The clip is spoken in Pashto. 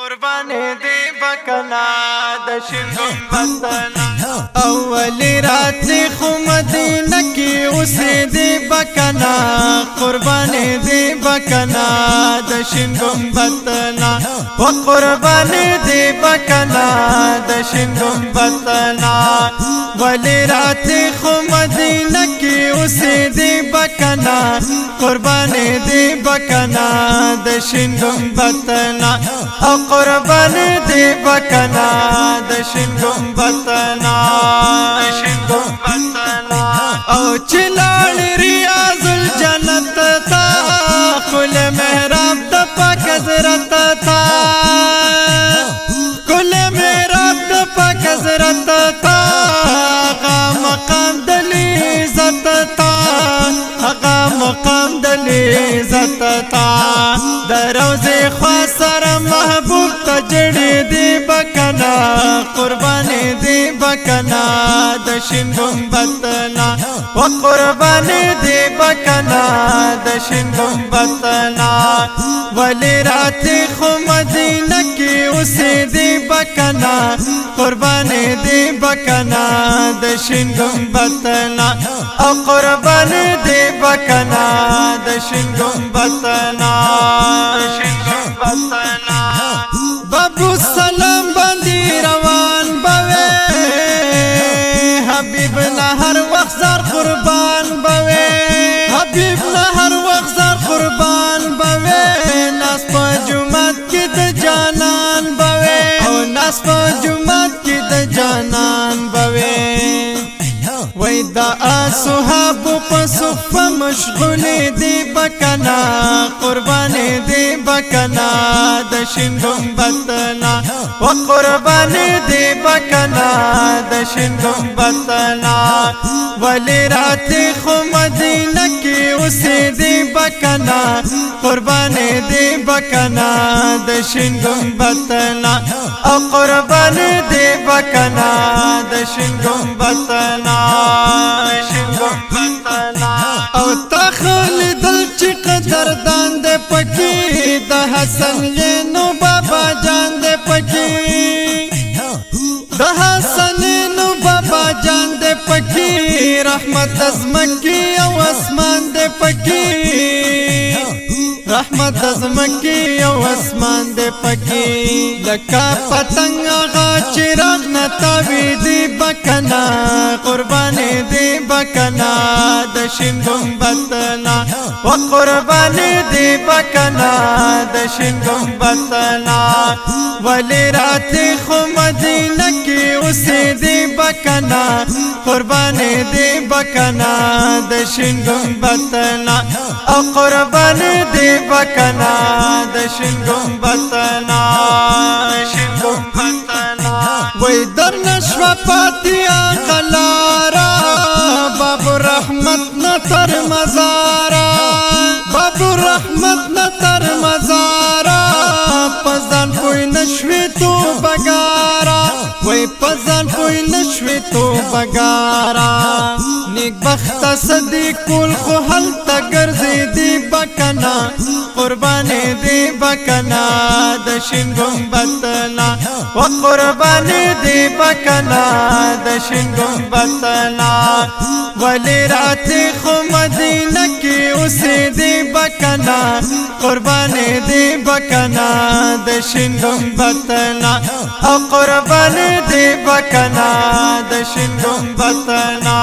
قرباني دي بکنا د شین گنبدنا اول رات خو مدینه کی اوسې دی بکنا قرباني دي بکنا د شین گنبدنا و قرباني دي بکنا د شین گنبدنا ول رات خو مدینه کی اوسې دی بکنا قرباني دي بکنا د شین گنبدنا او قرباني دي بکنا د شین گنبدنا او چلال ریاض الجنت تا کل محراب د پاک حضرت تا کل محراب د پاک حضرت تا مقام دلی عزت تا مقام دلی عزت تا دروزه خاصر محبوب تجڑی دی بکنا قربانی دی بکنا د شین گنبدنا و قربانی دی بکنا د شین گنبدنا ولی رات خو مدینه کی اوسې دی بکنا قربانی دی بکنا د شین گنبدنا او قربانی دی بکنا د شین گنبدنا بابو سلام باندې روان بوي حبیب نه هر وخت زار قربان بوي حبیب نه هر وخت زار قربان بوي ناس په جمعات کې د جانان بوي او ناس په جمعات کې د جانان بوي وای دا اصحاب په صف مشغول دی بکنا قربانی دی بکنا د شین گنبدنا و قربانی دی بکنا د شین گنبدنا ولی رات خو مدینه کی اوسې دی بکنا قربانی دی بکنا د شین گنبدنا او قربانی دی بکنا د شین گنبدنا او تخل دل چی قدردان دے پکی دا حسن لینو بابا جان دے پکی دا حسن لینو بابا جان دے پکی رحمت ازمکی او اسمان دے پکی رحمت ازمکی او اسمان دے پکی لکا پتنگ آغا چراغ نتاوی دی بکنا قربانی دی بکنا د شین گنبدنا و قربانی دی بکنا د شین گنبدنا ولی رات خو مدینه کی اوسې دی بکنا قربانی دی بکنا د شین گنبدنا او قربانی دی بکنا د شین گنبدنا وای در نشوا پاتیا غلارا باب رحمت نتر مزارا باب رحمت نتر مزارا پزان پوی نشوی تو بگارا وای پزان پوی نشوی تو بگارا نیک بخت صدیق کول خو حل تا گرزی دی بکنا قربانی دی بکنا د شین گنبدنا و قربانی دی بکنا د شین گنبدنا ولی رات خو مدینه کی اوسې دی بکنا قربانی دی بکنا د شین گنبدنا او قربانی دی بکنا د شین گنبدنا